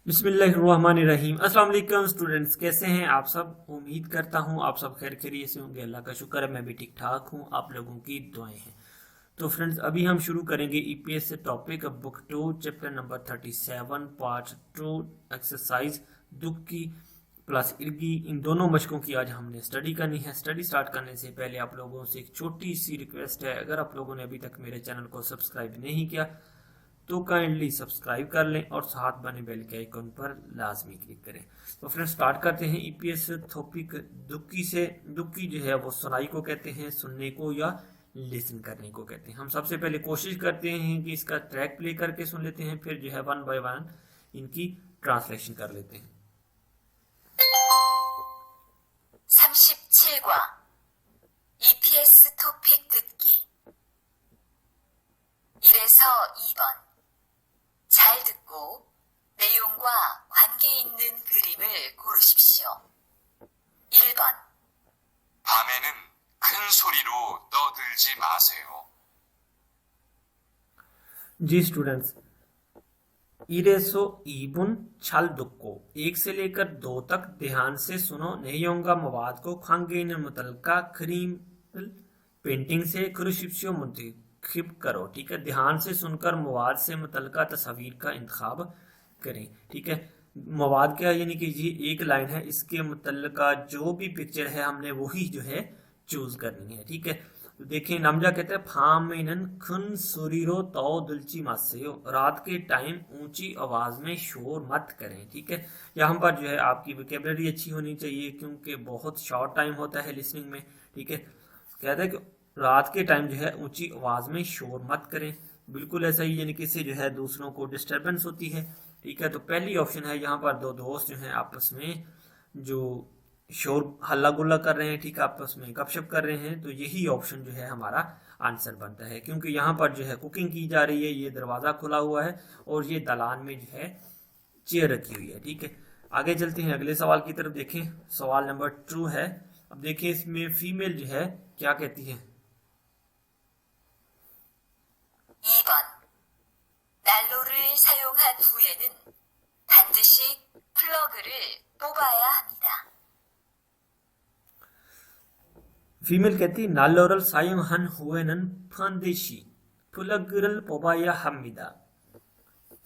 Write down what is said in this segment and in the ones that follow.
बिस्मिल्लाहिर्रहमानिर्रहीम। अस्सलाम वालेकुम स्टूडेंट्स, कैसे हैं आप सब। उम्मीद करता हूं आप सब खैर खैरियत से होंगे। अल्लाह का शुक्र है मैं भी ठीक ठाक हूं। आप लोगों की दुआएं हैं। तो फ्रेंड्स अभी हम शुरू करेंगे ईपीएस से topic book 2 chapter number 37 part 2 exercise दुक्की प्लस इर्गी। इन दोनों मशकों की आज हमने स्टडी करनी है। स्टडी स्टार्ट करने से पहले आप लोगों से एक छोटी सी रिक्वेस्ट है, अगर आप लोगों ने अभी तक मेरे चैनल को सब्सक्राइब नहीं किया तो काइंडली सब्सक्राइब कर लें और साथ बने बेल के आइकन पर लाजमी क्लिक करें। तो फ्रेंड्स स्टार्ट करते हैं ईपीएस टॉपिक दुक्की से। दुक्की जो है वो सुनाई को कहते हैं, सुनने को या लिसन करने को कहते हैं। हम सबसे पहले कोशिश करते हैं कि इसका ट्रैक प्ले करके सुन लेते हैं, फिर जो है वन बाय वन इनकी ट्रांसलेशन कर लेते हैं। 37과 EPS 토픽 듣기 1에서 2번 잘 듣고 내용과 관계 있는 그림을 고르십시오. 1번 밤에는 큰 소리로 떠들지 마세요. जी स्टूडेंट्स, इरेसो ईबुन छल दुक्को 1 से लेकर 2 तक ध्यान से सुनो। नेयोंगा मवाद को खांगेन मुतलका क्रीम पेंटिंग से क्रुशिप्सियो मुंतखब करो। ठीक है, ध्यान से सुनकर मवाद से मुतलका तस्वीर का इंतखाब करें। ठीक है, मवाद क्या है, यानी कि ये एक लाइन है, इसके मुतलका जो भी पिक्चर है हमने वही जो है चूज करनी है। ठीक है, तो देखिए नमजा कहते हैं फामिनन खुन सुरीरो तो दुलची मासेयो, रात के टाइम ऊंची आवाज में शोर मत करें। ठीक है, यहाँ पर जो है आपकी वोकेबलरी अच्छी होनी चाहिए क्योंकि बहुत शॉर्ट टाइम होता है लिसनिंग में। ठीक है, कहते हैं कि रात के टाइम जो है ऊंची आवाज में शोर मत करें। बिल्कुल ऐसा ही, यानी कि इससे जो है दूसरों को डिस्टर्बेंस होती है। ठीक है, तो पहली ऑप्शन है, यहाँ पर दो दोस्त जो है आपस में जो शोर हल्ला गुल्ला कर रहे हैं, ठीक है, आपस में गपशप कर रहे हैं, तो यही ऑप्शन जो है हमारा आंसर बनता है। क्योंकि यहाँ पर जो है कुकिंग की जा रही है, ये दरवाजा खुला हुआ है और ये दलान में जो है चेयर रखी हुई है। ठीक है, आगे चलते हैं अगले सवाल की तरफ। देखें सवाल नंबर 2 है। अब देखिए इसमें फीमेल जो है क्या कहती है। 2번 난로를 사용한 후에는 반드시 플러그를 뽑아야 합니다. फीमेल कहती नालोरल सायम हन हुएनन फंदेशी पुलगरल पोबाया हमिदा।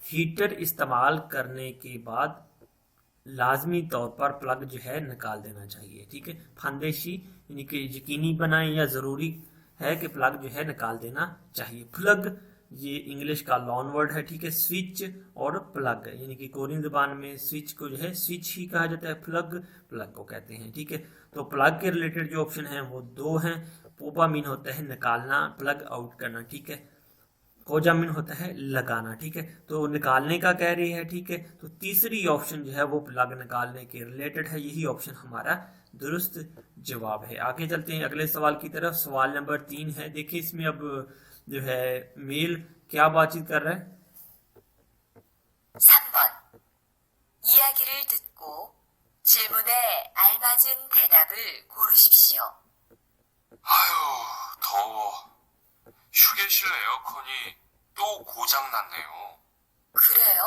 हीटर इस्तेमाल करने के बाद लाजमी तौर पर प्लग जो है निकाल देना चाहिए। ठीक है, फंदेशी यानी कि यकीनी बनाएं या जरूरी है कि प्लग जो है निकाल देना चाहिए। प्लग ये इंग्लिश का लॉन वर्ड है। ठीक है, स्विच और प्लग यानी कि कोरियन जुबान में स्विच को जो है स्विच ही कहा जाता है, प्लग प्लग को कहते हैं। ठीक है, तो प्लग के रिलेटेड जो ऑप्शन है वो 2 हैं। पोपा मीन होता है निकालना, प्लग आउट करना। ठीक है, कोजा मीन होता है लगाना। ठीक है, तो निकालने का कह रही है। ठीक है, तो तीसरी ऑप्शन जो है वो प्लग निकालने के रिलेटेड है, यही ऑप्शन हमारा दुरुस्त जवाब है। आगे चलते हैं अगले सवाल की तरफ। सवाल नंबर 3 है। देखिए इसमें अब जो है मेल क्या बातचीत कर रहा है। 3번 이야기를 듣고 질문에 알맞은 대답을 고르십시오. 아유, 더워. 휴게실 에어컨이 또 고장났네요. 그래요?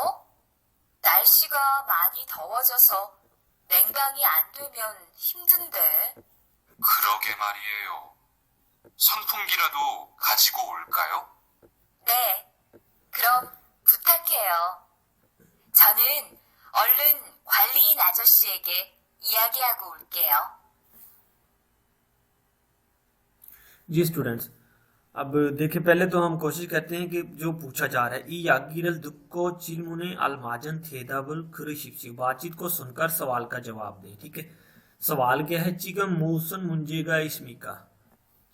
날씨가 많이 더워져서 냉방이 안 되면 힘든데. 그러게 말이에요. 선풍기라도 가지고 올까요? 네, 그럼 부탁해요. 저는 얼른 관리인 아저씨에게 이야기하고 올게요. जी स्टूडेंट्स, अब देखिए पहले तो हम कोशिश करते हैं कि जो पूछा जा रहा है ई यागिरल दुक्को चिलमुने अलमाजन थेदाबुल खुरिशिप्सी, बातचीत को सुनकर सवाल का जवाब दें। ठीक है, सवाल क्या है, चिगम मौसन मुंजेगा इसमिका,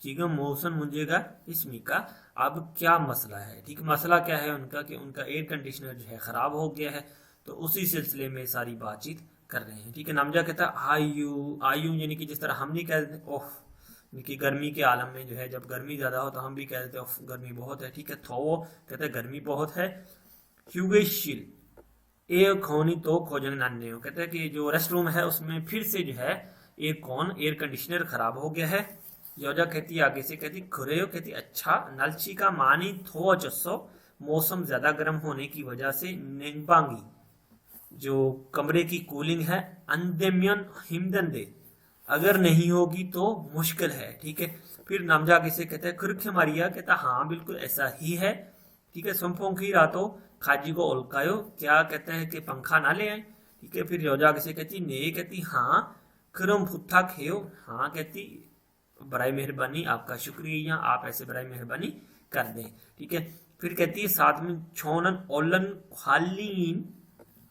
चिगम मौसन मुंजेगा इसमिका। अब क्या मसला है। ठीक, मसला क्या है उनका कि उनका एयर कंडीशनर जो है खराब हो गया है, तो उसी सिलसिले में सारी बातचीत कर रहे हैं। ठीक है, नामजा कहता है आयु आयु, यानी कि जिस तरह हम नहीं कहते ओह, कि गर्मी के आलम में जो है जब गर्मी ज्यादा हो तो हम भी कह देते हैं गर्मी बहुत है। ठीक है, थो कहते हैं गर्मी बहुत है। ह्यूगेशिल ए खोनी तो खोजन नान्ने हो, कहते हैं कि जो रेस्ट रूम है उसमें फिर से जो है एयर कंडीशनर खराब हो गया है। योजा कहती आगे से कहती खुरेयो कहती अच्छा, नलची का मानी थो जस्सो, मौसम ज्यादा गर्म होने की वजह से निंबांगी जो कमरे की कूलिंग है अंदेम्यन हिमदंदे, अगर नहीं होगी तो मुश्किल है। ठीक है, फिर नामजा किसे कहते हैं, कृख्य मारिया कहता हाँ बिल्कुल ऐसा ही है। ठीक है, संपोंखी रातो खाजी को उल्कायो, क्या कहते हैं कि पंखा ना ले आए। ठीक है, फिर योजा किसे कहती, ने कहती हाँ, खरम फुत्था खेयो, हाँ कहती बराई मेहरबानी, आपका शुक्रिया, आप ऐसे बराई मेहरबानी कर दें। ठीक है, फिर कहती है साथ में छोनन ओलन खालीन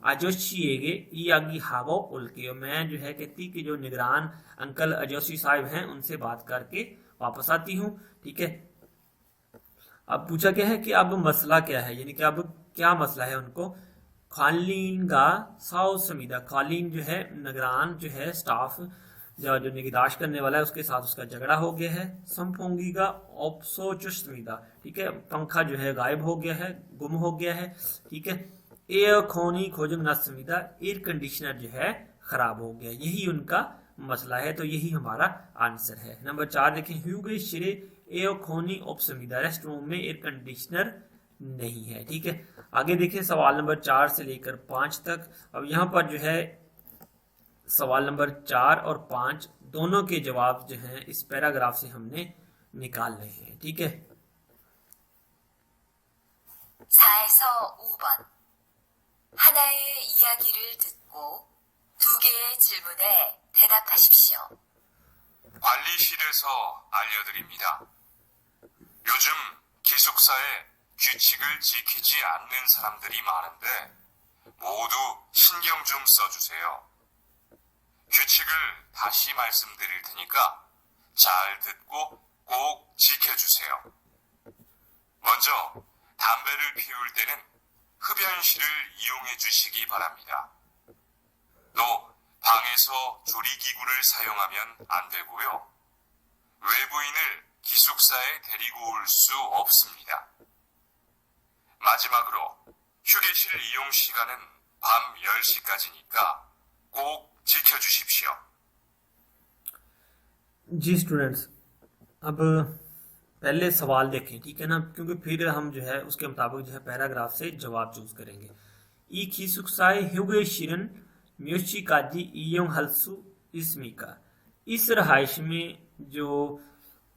अजोशिएगे ई आगी हागो उल्के, मैं जो है कहती कि जो निगरान अंकल अजोशी साहब हैं उनसे बात करके वापस आती हूँ। ठीक है, अब पूछा क्या है कि अब मसला क्या है, यानी कि अब क्या मसला है उनको। खालीन का साउ समीदा, खालीन जो है निगरान जो है स्टाफ जो निगराश करने वाला है उसके साथ उसका झगड़ा हो गया है। संपोंगी का ऑप्सोचुस्मीदा, ठीक है, पंखा जो है गायब हो गया है, गुम हो गया है। ठीक है, एयर खोनी खोजंग नसमीदा, एयर कंडीशनर जो है खराब हो गया, यही उनका मसला है। तो यही हमारा आंसर है। नंबर 4 देखें, ह्यूगे शिरे एयर खोनी ऑप्समीदा, रेस्ट रूम में एयर कंडीशनर नहीं है। ठीक है, आगे देखें सवाल नंबर 4 से लेकर 5 तक। अब यहाँ पर जो है सवाल नंबर 4 और 5 दोनों के जवाब जो हैं इस पैराग्राफ से हमने निकालने हैं। ठीक है, 4에서 5번. 하나의 이야기를 듣고 두 개의 질문에 대답하십시오. 관리실에서 알려드립니다. 요즘 기숙사에 규칙을 지키지 않는 사람들이 많은데 모두 신경 좀 써주세요. 규칙을 다시 말씀드릴 테니까 잘 듣고 꼭 지켜주세요. 먼저 담배를 피울 때는 흡연실을 이용해 주시기 바랍니다. 또 방에서 조리기구를 사용하면 안 되고요. 외부인을 기숙사에 데리고 올 수 없습니다. 마지막으로 휴게실 이용 시간은 밤 10시까지니까 꼭 지켜주십시오. जी स्टूडेंट्स, अब पहले सवाल देखें। ठीक है ना, क्योंकि फिर हम जो है उसके मुताबिक जो है पैराग्राफ से जवाब चूज करेंगे। ई खीसुक्साए ह्यूगे शिरन म्योशी काजी इयों हल्सु इसमिका, इस रहाइश में जो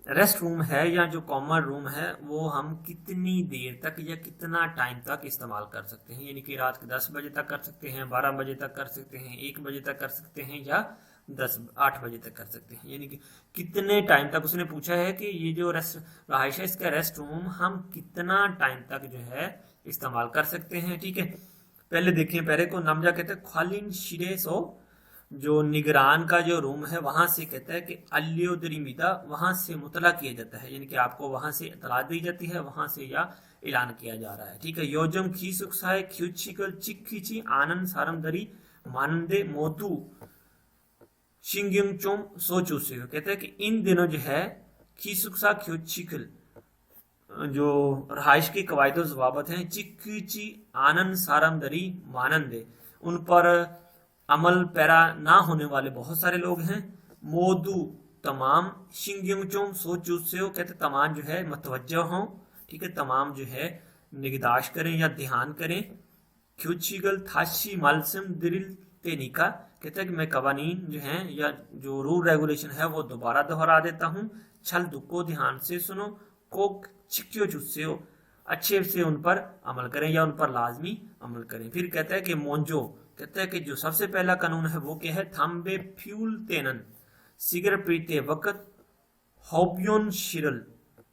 रेस्ट रूम है या जो कॉमन रूम है वो हम कितनी देर तक या कितना टाइम तक इस्तेमाल कर सकते हैं, यानी कि रात के 10 बजे तक कर सकते हैं, 12 बजे तक कर सकते हैं, 1 बजे तक कर सकते हैं या 8 बजे तक कर सकते हैं, यानी कि कितने टाइम तक। उसने पूछा है कि ये जो रहाइश है इसका रेस्ट रूम हम कितना टाइम तक जो है इस्तेमाल कर सकते हैं। ठीक है, पहले देखिए, पहले को नामजा कहते हैं खालिन शिरे सो, जो निगरान का जो रूम है वहां से कहता है कि अल्योदरीमिदा, वहां से मुतला किया जाता है, यानी कि आपको वहां से इतला दी जाती है, वहां से या ऐलान किया जा रहा है। ठीक है, योजम खी सुखसाए ख्यूचिकल चिक्खीची आनंद सारमदरी मानंदे मोदू शिंग्युंग चोम सोचू से, कहते हैं कि इन दिनों जो है खीसुक्सा ख्यूचिकल जो रहाइश की कवायद जवाबत हैं, चिक्खीची आनंद सारमदरी मानंदे, उन पर अमल पैरा ना होने वाले बहुत सारे लोग हैं। मोदू तमाम, शिंग्युंगचोम सोचूसेओ कहते तमाम जो है मतवज्जह हों। ठीक है, तमाम जो है निगदाश करें या ध्यान करें। ख्यूचिगल थाशी मालसम दिरिल तेनिका, कहते हैं कि मैं कवानीन जो हैं या जो रूल रेगुलेशन है वो दोबारा दोहरा देता हूँ। छल दुक्को, ध्यान से सुनो। कोक चिक्यो चुस्सेओ, अच्छे से उन पर अमल करें या उन पर लाजमी अमल करें। फिर कहता है कि मोंजो, कहता है कि जो सबसे पहला कानून है वो क्या है, थम्बे फ्यूल तेनन, सिगरेट पीते वक्त हॉबियोन शिरल,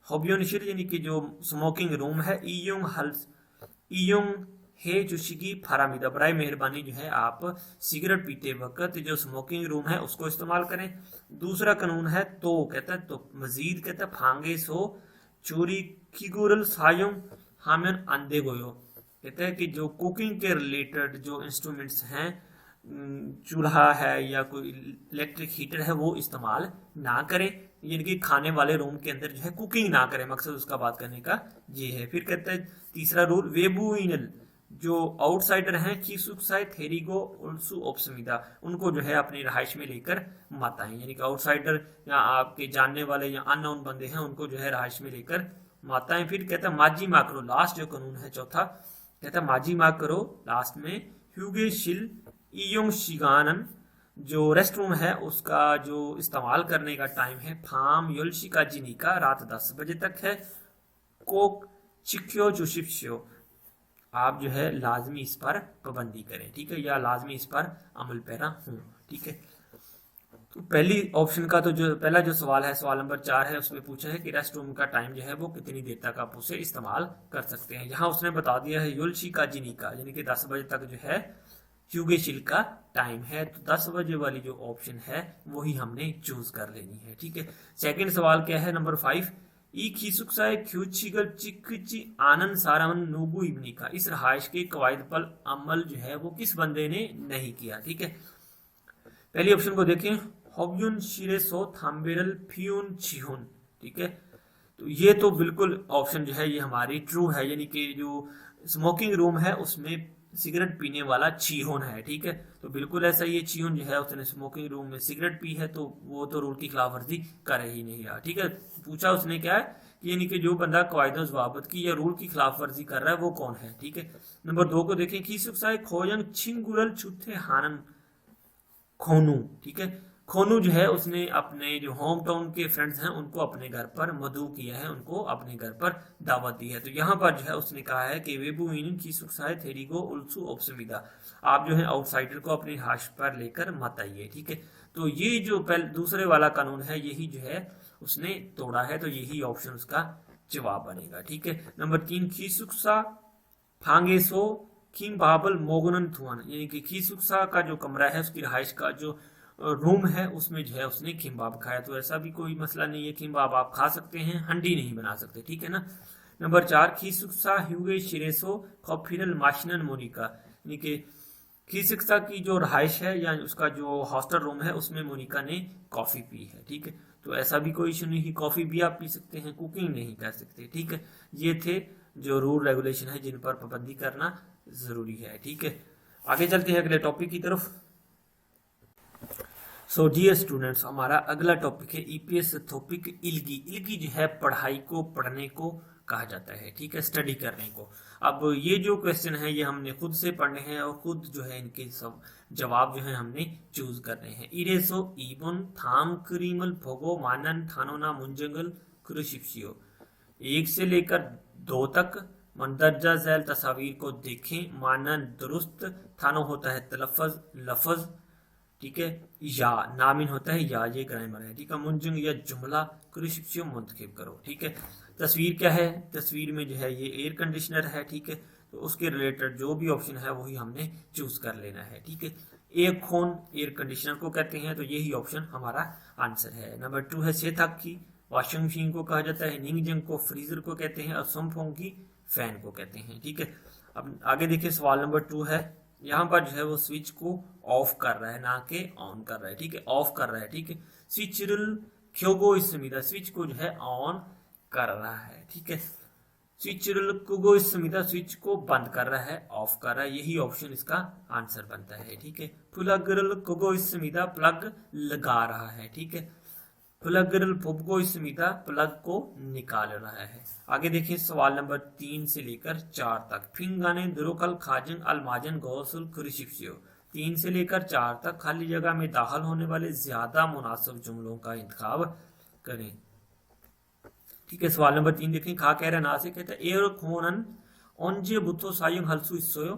हॉबियोन शिरल यानी कि जो स्मोकिंग रूम है, इयोंग हल्स इयोंग हे चुशिकी फरामिदा, बराए मेहरबानी जो है आप सिगरेट पीते वक्त जो स्मोकिंग रूम है उसको इस्तेमाल करें। दूसरा कानून है तो, कहता है तो मजीद, कहता है फांगे सो चोरी किगुरल सायों हामियन अंधे गोयो, कहते हैं कि जो कुकिंग के रिलेटेड जो इंस्ट्रूमेंट्स हैं, चूल्हा है या कोई इलेक्ट्रिक हीटर है, वो इस्तेमाल ना करें, यानी कि खाने वाले रूम के अंदर जो है कुकिंग ना करें, मकसद उसका बात करने का ये है। फिर कहते हैं तीसरा रूल, वेबुइनल, जो आउटसाइडर हैं, खीसुक्साई थेरिगो उल्सु ओप्समिदा, उनको जो है अपनी रहाइश में लेकर मत आए, यानी कि आउटसाइडर या आपके जानने वाले या अननोन बंदे हैं उनको जो है रहाइश में लेकर मत आए। फिर कहता है माजी माकरो, लास्ट जो कानून है चौथा, कहता है माजी माँ करो लास्ट में, ह्यूगेशिल इयोंग शिगानन जो रेस्ट रूम है उसका जो इस्तेमाल करने का टाइम है फाम योल्शिका जिनी का रात 10 बजे तक है। कोक चिक्यो चुशिप्शियो आप जो है लाजमी इस पर पाबंदी करें, ठीक है, या लाजमी इस पर अमल पैरा हूं, ठीक है। तो पहली ऑप्शन का तो जो पहला जो सवाल है सवाल नंबर 4 है उसमें पूछा है कि रेस्ट रूम का टाइम जो है वो कितनी देर तक आप उसे इस्तेमाल कर सकते हैं। यहाँ उसने बता दिया है योल्शिका जिनी का यानी कि 10 बजे तक जो है ह्यूगेशिल का टाइम है, तो 10 बजे वाली जो ऑप्शन है वही हमने चूज कर लेनी है, ठीक है। सेकंड सवाल क्या है नंबर 5 ई खीसुकसाए ख्यूचिगल चिकची आनंद सारावन नोबू इब्नी का इस रहायश के कवायद पर अमल जो है वो किस बंदे ने नहीं किया, ठीक है। पहली ऑप्शन को देखें हॉब्यून शिरेसो थाम्बेरल फियून छिहुन, ठीक है, तो ये तो बिल्कुल ऑप्शन जो है ये हमारी ट्रू है, यानी कि जो स्मोकिंग रूम है उसमें सिगरेट पीने वाला चीहोन है, ठीक है, तो बिल्कुल ऐसा ये चीहोन जो है उसने स्मोकिंग रूम में सिगरेट पी है तो वो तो रूल की खिलाफ वर्जी कर ही नहीं रहा, ठीक है। पूछा उसने क्या है कि यानी कि जो बंदा कायदे ज़वाबित की या रूल की खिलाफ वर्जी कर रहा है वो कौन है, ठीक है। नंबर 2 को देखें खीसुकसाए खोयंग छिंगुरल छुथे हानन खोनू, ठीक है, खोनू जो है उसने अपने जो होम टाउन के फ्रेंड्स हैं उनको अपने घर पर मधु किया है, उनको अपने घर पर दावत दी है, तो यहाँ पर जो है उसने कहा है कि वेबुइन की सुखसाय थेरिगो उल्सु ओप्समिदा आप जो है आउटसाइडर को अपने हाश पर लेकर मत आइए, ठीक है। तो ये जो दूसरे वाला कानून है यही जो है उसने तोड़ा है, तो यही ऑप्शन उसका जवाब बनेगा, ठीक है। नंबर 3 खीसुक्सा फांगेसो किंग बाबल मोगनन थुआन यानी कि खीसुक्सा का जो कमरा है उसकी रहाइश का जो रूम है उसमें जो है उसने खिम्बाब खाया, तो ऐसा भी कोई मसला नहीं है, खिम्बाब आप खा सकते हैं, हंडी नहीं बना सकते, ठीक है ना। नंबर 4 खीसुक्सा ह्यूगे शिरेसो कॉफिनल माशिनन मोनिका यानी कि खीसुक्सा की जो रहाइश है या उसका जो हॉस्टल रूम है उसमें मोनिका ने कॉफी पी है, ठीक है, तो ऐसा भी कोई इशू नहीं, कॉफी भी आप पी सकते हैं, कुकिंग नहीं कर सकते, ठीक है। ये थे जो रूल रेगुलेशन है जिन पर पाबंदी करना जरूरी है, ठीक है। आगे चलते हैं अगले टॉपिक की तरफ। सो डियर स्टूडेंट्स हमारा अगला टॉपिक है ईपीएस टॉपिक इल्गी। इल्गी जो है पढ़ाई को पढ़ने को कहा जाता है, ठीक है, स्टडी करने को। अब ये जो क्वेश्चन है ये हमने खुद से पढ़ने हैं और खुद जो है इनके सब जवाब जो है हमने चूज करने हैं। इरेसो इबन थाम क्रीमल फोगो मानन थानोना मुंजंगल क्रुशिप्सियो 1 से लेकर 2 तक मंदरजा झैल तस्वीर को देखें, मानन दुरुस्त, थानो होता है तलफ़्फ़ुज़ लफ्ज, ठीक है, या नामिन होता है या, ये ग्रामर है, ठीक है। मुंजंग या जुमला क्रुशिप्सियो मुंतखब करो, ठीक है। तस्वीर क्या है, तस्वीर में जो है ये एयर कंडीशनर है, ठीक है, तो उसके रिलेटेड जो भी ऑप्शन है वही हमने चूज कर लेना है, ठीक है। एयर खोन एयर कंडीशनर को कहते हैं, तो यही ऑप्शन हमारा आंसर है। नंबर 2 है सेथाकी वॉशिंग मशीन को कहा जाता है, निंगजंग को फ्रीजर को कहते हैं और सोमफोंग की फैन को कहते हैं, ठीक है। अब आगे देखिए सवाल नंबर 2 है, यहाँ पर जो है वो स्विच को ऑफ कर रहा है ना कि ऑन कर रहा है, ठीक है, ऑफ कर रहा है, ठीक है। स्विच क्योगो इसमिदा स्विच को जो है ऑन कर रहा है, ठीक है। स्विच कुगो इसमिदा स्विच को बंद कर रहा है, ऑफ कर रहा है, यही ऑप्शन इसका आंसर बनता है, ठीक है। प्लग कुगो इसमिदा प्लग लगा रहा है, ठीक है। प्लगरल पुबगो इसमिदा प्लग को निकाल रहा है। आगे देखिए सवाल नंबर 3 से लेकर 4 तक। फिंगाने दुरुकल खाजन अलमाजन गौसल कुरिशिप्सियो 3 से लेकर 4 तक खाली जगह में दाखिल होने वाले ज्यादा मुनासिब जुमलों का इंतखाब करें, ठीक है। सवाल नंबर 3 देखें, खा कह रहा ना से कहता है एयर खोनन ओंजे बुतो सायुंग हलसु इसोयो,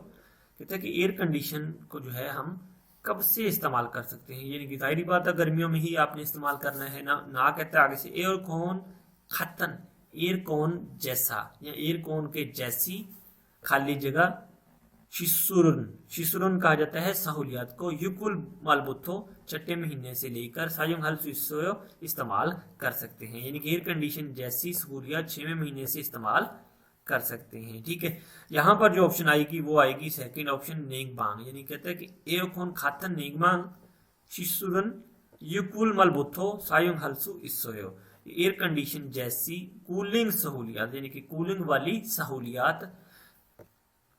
कहता है कि एयर कंडीशन को जो है हम कब से इस्तेमाल कर सकते हैं, यानी कि जाहिर बात है गर्मियों में ही आपने इस्तेमाल करना है ना कहता है आगे से एयर कौन खतन एयर कौन जैसा या एयर कौन के जैसी खाली जगह शिशुरुन कहा जाता है सहूलियात को। युकुल मालबुथो छठे महीने से लेकर सायुंग हल सुइसोयो इस्तेमाल कर सकते हैं, यानी कि एयर कंडीशन जैसी सहूलियात 6वें महीने से इस्तेमाल कर सकते हैं, ठीक है। यहाँ पर जो ऑप्शन आएगी वो आएगी सेकंड ऑप्शन नेगबांग, यानी कहता है कि एयरकोन खातन नेगबांग शिशुरन युकुल मलबुथो सायुंग हलसु इसोयो एयर कंडीशन जैसी कूलिंग सहूलियात यानी कि कूलिंग वाली सहूलियात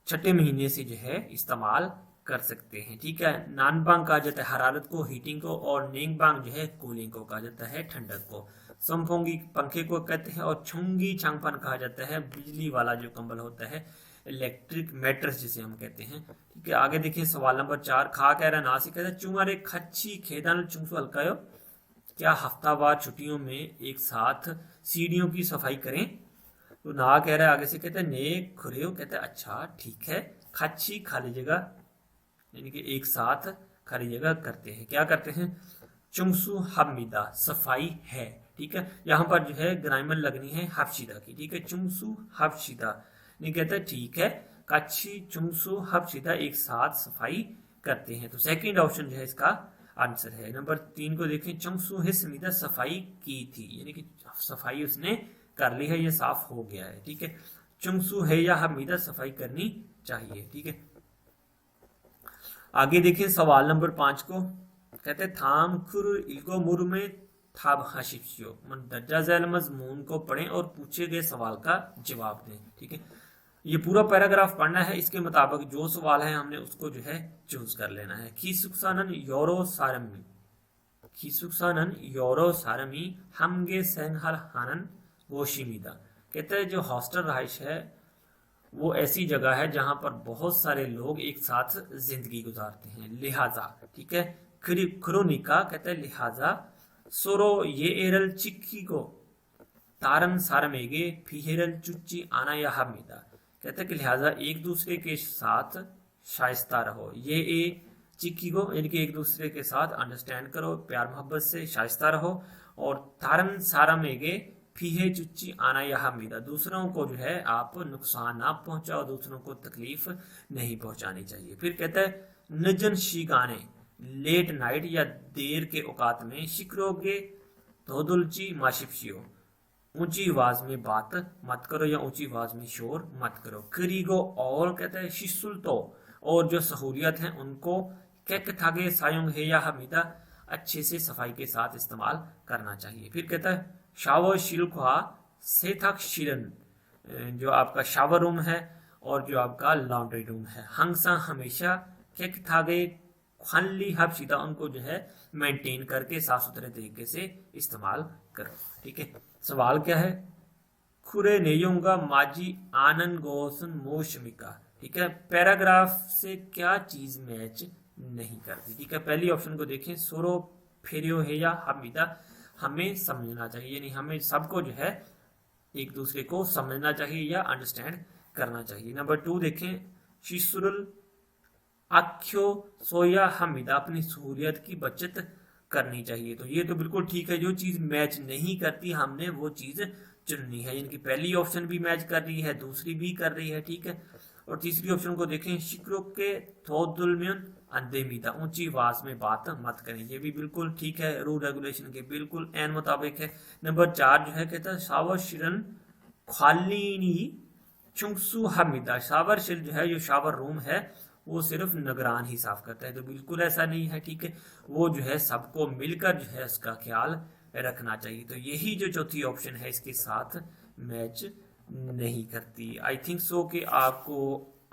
छठे महीने से जो है इस्तेमाल कर सकते हैं, ठीक है। नानबांग कहा जाता है हरारत को, हीटिंग को, और नेंगबांग जो है कूलिंग को कहा जाता है, ठंडक को। संफोंगी पंखे को कहते हैं और छुंगी छांगफन कहा जाता है बिजली वाला जो कंबल होता है इलेक्ट्रिक मैटर्स जिसे हम कहते हैं। ठीक है, आगे देखिए सवाल नंबर 4। खा कह रहा है, नासिक कह रहा है, चुंगारे खच्छी खेदान चुंगसु हल्कायो, क्या हफ्तावार छुट्टियों में एक साथ सीढ़ियों की सफाई करें? तो ना कह रहा है, आगे से कहते हैं ने खुरेओ, कहते हैं अच्छा ठीक है, खच्छी खाली जगह यानी कि एक साथ खाली जगह करते हैं, क्या करते हैं? चुंगसु हमीदा, सफाई है। ठीक है, यहाँ पर जो है ग्रामर लगनी है हफ्शिदा की। ठीक है, चुंगसु हफ्शिदा नहीं कहते ठीक है, कच्छी चुंगसु हफ्शिदा एक साथ सफाई करते हैं। तो सेकंड ऑप्शन जो है इसका आंसर है। नंबर 3 को देखें, चुंगसु हिस्मीदा सफाई की थी, यानी कि सफाई उसने कर ली है, ये साफ हो गया है। ठीक है, चुंगसु है या हमीदा सफाई करनी चाहिए। ठीक है, आगे देखिए सवाल नंबर 5 को, कहते थाम खुर इल्को मुर में थाब हाशिप्सियो, दर्जा झैल मजमून को पढ़ें और पूछे गए सवाल का जवाब दें। ठीक है, ये पूरा पैराग्राफ पढ़ना है, इसके मुताबिक जो सवाल है हमने उसको जो है चूज कर लेना है। खीसुक्सानन योरो सारमी, खीसुक्सानन योरो सारमी हमगे सेंगहल हानन गोशिमीदा, कहते हैं जो हॉस्टल रहाइश है वो ऐसी जगह है जहां पर बहुत सारे लोग एक साथ जिंदगी गुजारते हैं, लिहाजा। ठीक है, क्रोनिका कहते हैं लिहाजा, सोरो ये एरल चिक्की को तारन सारमेगे फिहेरल चुच्ची आना या हमीदा, कहते हैं कि लिहाजा एक दूसरे के साथ शाइस्ता रहो, ये ए चिक्की को यानी कि एक दूसरे के साथ अंडरस्टैंड करो, प्यार मोहब्बत से शाइस्ता रहो, और तारन सारमेगे फीहे चुच्ची आना या हमीदा, दूसरों को जो है आप नुकसान ना पहुंचाओ, दूसरों को तकलीफ नहीं पहुंचानी चाहिए। फिर कहता है नजन शिगाने, लेट नाइट या देर के औकात में, शिक्रोगे धोदुलची माशिप्शियो, ऊंची आवाज में बात मत करो या ऊंची आवाज में शोर मत करो। करीगो और कहता है शिशुल्तो, और जो सहूलियत है उनको कैक थागे सायुंग है या हमीदा, अच्छे से सफाई के साथ इस्तेमाल करना चाहिए। फिर कहता है शावर शिल्खा सेथक शिरन, जो आपका शावर रूम है और जो आपका लॉन्ड्री रूम है, हंगसा हमेशा कैक थागे खाली हफ्शिदा, उनको जो है मेंटेन करके साफ सुथरे तरीके से इस्तेमाल करो। ठीक है, सवाल क्या है? खुरे नेयोंगा माजी आनन गोसन मोशमिका। ठीक है, पैराग्राफ से क्या चीज मैच नहीं करती? ठीक है, पहली ऑप्शन को देखें, सोरो फेरियो है या हमीदा, हमें समझना चाहिए, यानी हमें सबको जो है एक दूसरे को समझना चाहिए या अंडरस्टैंड करना चाहिए। नंबर 2 देखें, शिशुरुल आख्यो सोया हमीदा, अपनी सहूलियत की बचत करनी चाहिए। तो ये तो बिल्कुल ठीक है, जो चीज मैच नहीं करती हमने वो चीज चुननी है, यानी कि पहली ऑप्शन भी मैच कर रही है, दूसरी भी कर रही है। ठीक है, और तीसरी ऑप्शन को देखें, शिक्रो के थोदुलमियन अंधेमीदा, ऊंची आवाज में बात मत करें, ये भी बिल्कुल ठीक है, रूल रेगुलेशन के बिल्कुल एन मुताबिक है। नंबर 4 जो है कहता है शावर शिरन खालीनी चुंगसु हमीदा, शावर शिल जो है जो शावर रूम है वो सिर्फ निगरान ही साफ करता है, तो बिल्कुल ऐसा नहीं है। ठीक है, वो जो है सबको मिलकर जो है उसका ख्याल रखना चाहिए। तो यही जो चौथी ऑप्शन है इसके साथ मैच नहीं करती। आई थिंक सो कि आपको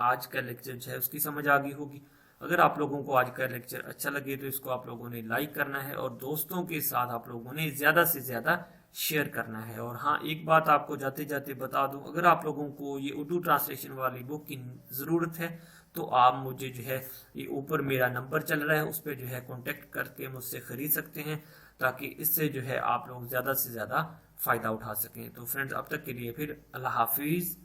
आज का लेक्चर जो है उसकी समझ आ गई होगी। अगर आप लोगों को आज का लेक्चर अच्छा लगे तो इसको आप लोगों ने लाइक करना है और दोस्तों के साथ आप लोगों ने ज्यादा से ज्यादा शेयर करना है। और हाँ, एक बात आपको जाते जाते बता दूं, अगर आप लोगों को ये उर्दू ट्रांसलेशन वाली बुक की जरूरत है तो आप मुझे जो है ये ऊपर मेरा नंबर चल रहा है उस पर जो है कांटेक्ट करके मुझसे खरीद सकते हैं, ताकि इससे जो है आप लोग ज्यादा से ज्यादा फायदा उठा सकें। तो फ्रेंड्स, अब तक के लिए फिर अल्लाह हाफिज।